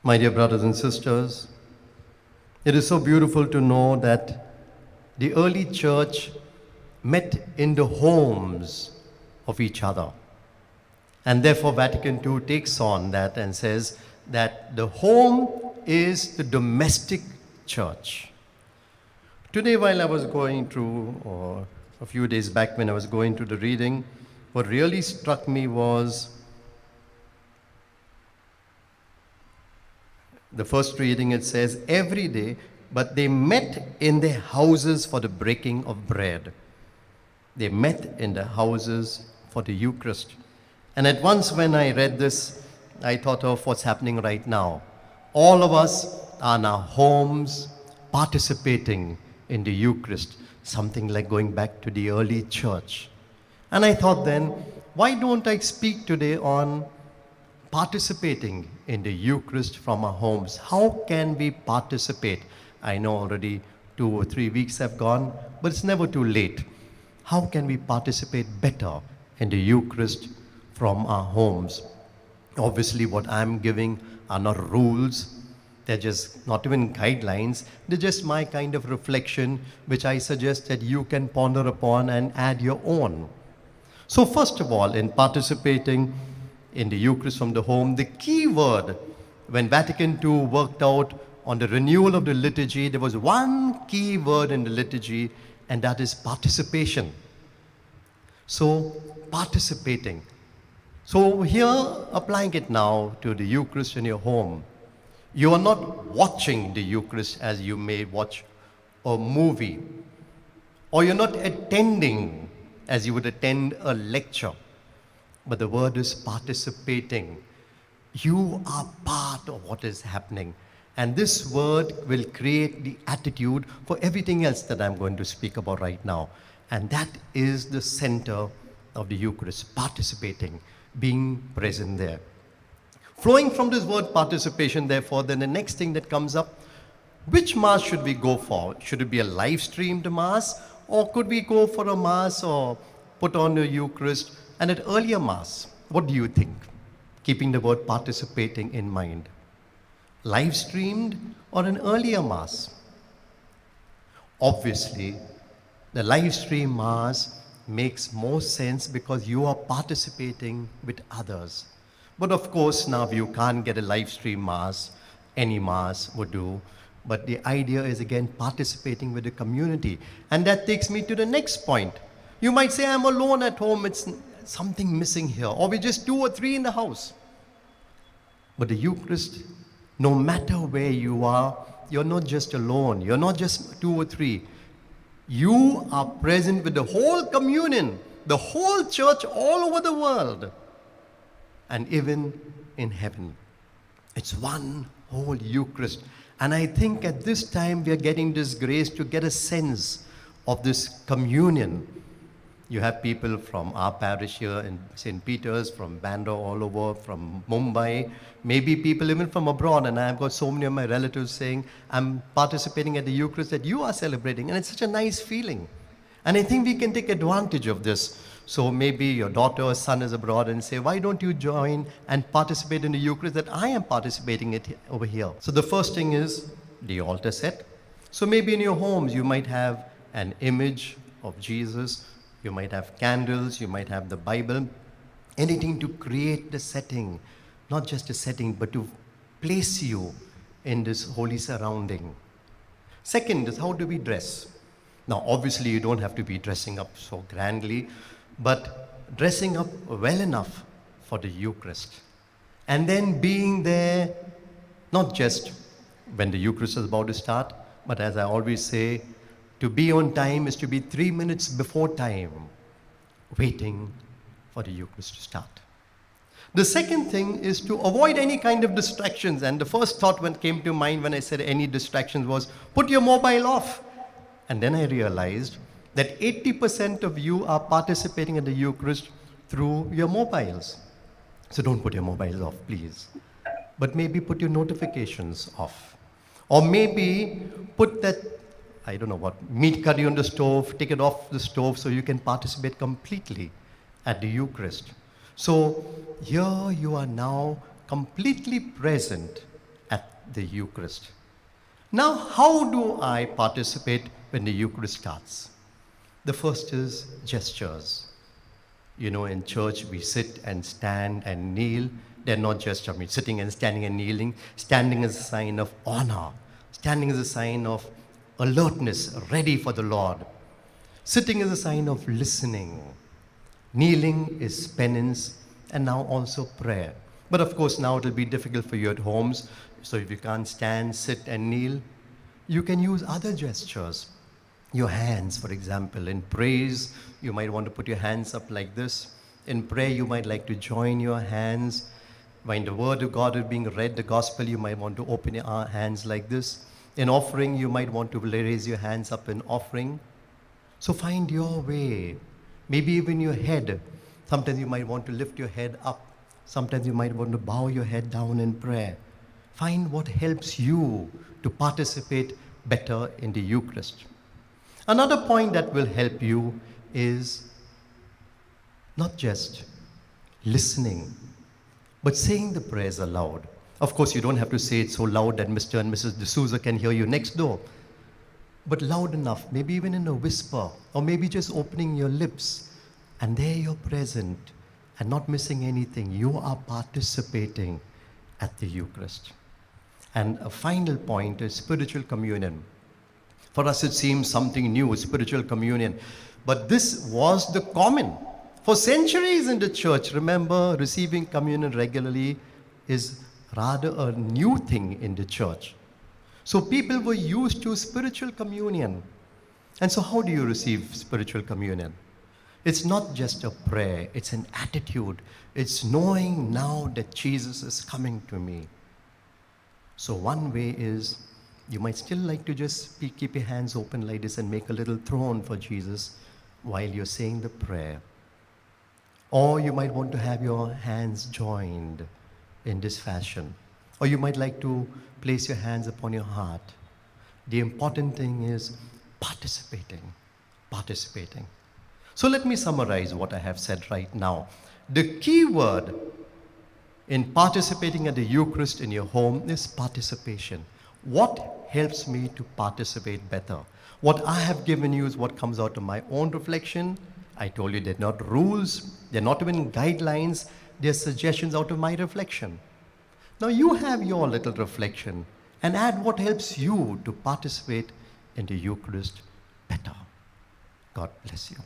My dear brothers and sisters, it is so beautiful to know that the early church met in the homes of each other. And therefore, Vatican II takes on that and says that the home is the domestic church. Today, while I was going through, or a few days back when I was going through the reading, what really struck me was the first reading. It says, every day, but they met in their houses for the breaking of bread. They met in the houses for the Eucharist. And at once when I read this, I thought of what's happening right now. All of us are in our homes participating in the Eucharist, something like going back to the early church. And I thought then, why don't I speak today on participating in the Eucharist from our homes? How can we participate? I know already 2 or 3 weeks have gone, but it's never too late. How can we participate better in the Eucharist from our homes? Obviously, what I'm giving are not rules. They're just not even guidelines. They're just my kind of reflection, which I suggest that you can ponder upon and add your own. So first of all, in participating in the Eucharist from the home, the key word, when Vatican II worked out on the renewal of the liturgy, there was one key word in the liturgy, and that is participation. So, participating. So here, applying it now to the Eucharist in your home, you are not watching the Eucharist as you may watch a movie, or you're not attending as you would attend a lecture, but the word is participating. You are part of what is happening. And this word will create the attitude for everything else that I'm going to speak about right now. And that is the center of the Eucharist, participating, being present there. Flowing from this word participation, therefore, then the next thing that comes up, which Mass should we go for? Should it be a live streamed Mass? Or could we go for a Mass or put on the Eucharist and at earlier Mass? What do you think? Keeping the word participating in mind. Live streamed or an earlier Mass? Obviously, the live stream Mass makes more sense because you are participating with others. But of course, now if you can't get a live stream Mass, any Mass would do. But the idea is again participating with the community. And that takes me to the next point. You might say, I'm alone at home, it's something missing here. Or we're just 2 or 3 in the house. But the Eucharist, no matter where you are, you're not just alone. You're not just 2 or 3. You are present with the whole communion, the whole church all over the world, and even in heaven. It's one whole Eucharist. And I think at this time we are getting this grace to get a sense of this communion. You have people from our parish here in St. Peter's, from Bandra all over, from Mumbai, maybe people even from abroad. And I've got so many of my relatives saying, I'm participating at the Eucharist that you are celebrating. And it's such a nice feeling. And I think we can take advantage of this. So maybe your daughter or son is abroad and say, why don't you join and participate in the Eucharist that I am participating it over here? So the first thing is the altar set. So maybe in your homes you might have an image of Jesus. You might have candles, you might have the Bible, anything to create the setting, not just a setting, but to place you in this holy surrounding. Second is, how do we dress? Now, obviously, you don't have to be dressing up so grandly, but dressing up well enough for the Eucharist. And then being there, not just when the Eucharist is about to start, but as I always say, to be on time is to be 3 minutes before time, waiting for the Eucharist to start. The second thing is to avoid any kind of distractions. And the first thought that came to mind when I said any distractions was, put your mobile off. And then I realized that 80% of you are participating in the Eucharist through your mobiles. So don't put your mobiles off, please. But maybe put your notifications off. Or maybe put that, I don't know what, meat curry on the stove, take it off the stove so you can participate completely at the Eucharist. So here you are now completely present at the Eucharist. Now, how do I participate when the Eucharist starts? The first is gestures. In church we sit and stand and kneel. They're not just, sitting and standing and kneeling. Standing is a sign of honor. Standing is a sign of alertness, ready for the Lord. Sitting is a sign of listening. Kneeling is penance, and now also prayer. But of course, now it'll be difficult for you at homes. So if you can't stand, sit, and kneel, you can use other gestures. Your hands, for example. In praise, you might want to put your hands up like this. In prayer, you might like to join your hands. When the word of God is being read, the gospel, you might want to open your hands like this. In offering, you might want to raise your hands up in offering. So find your way. Maybe even your head. Sometimes you might want to lift your head up. Sometimes you might want to bow your head down in prayer. Find what helps you to participate better in the Eucharist. Another point that will help you is not just listening, but saying the prayers aloud. Of course, you don't have to say it so loud that Mr. and Mrs. D'Souza can hear you next door, but loud enough, maybe even in a whisper, or maybe just opening your lips, and there you're present and not missing anything. You are participating at the Eucharist. And a final point is spiritual communion. For us, it seems something new, spiritual communion. But this was the common. For centuries in the church, remember, receiving communion regularly is rather a new thing in the church. So people were used to spiritual communion. And so how do you receive spiritual communion? It's not just a prayer, it's an attitude. It's knowing now that Jesus is coming to me. So one way is, you might still like to just keep your hands open like this and make a little throne for Jesus while you're saying the prayer. Or you might want to have your hands joined in this fashion. Or you might like to place your hands upon your heart. The important thing is participating. So let me summarize what I have said right now. The key word in participating at the Eucharist in your home is participation. What helps me to participate better? What I have given you is what comes out of my own reflection. I told you they're not rules, they're not even guidelines, they're suggestions out of my reflection. Now you have your little reflection and add what helps you to participate in the Eucharist better. God bless you.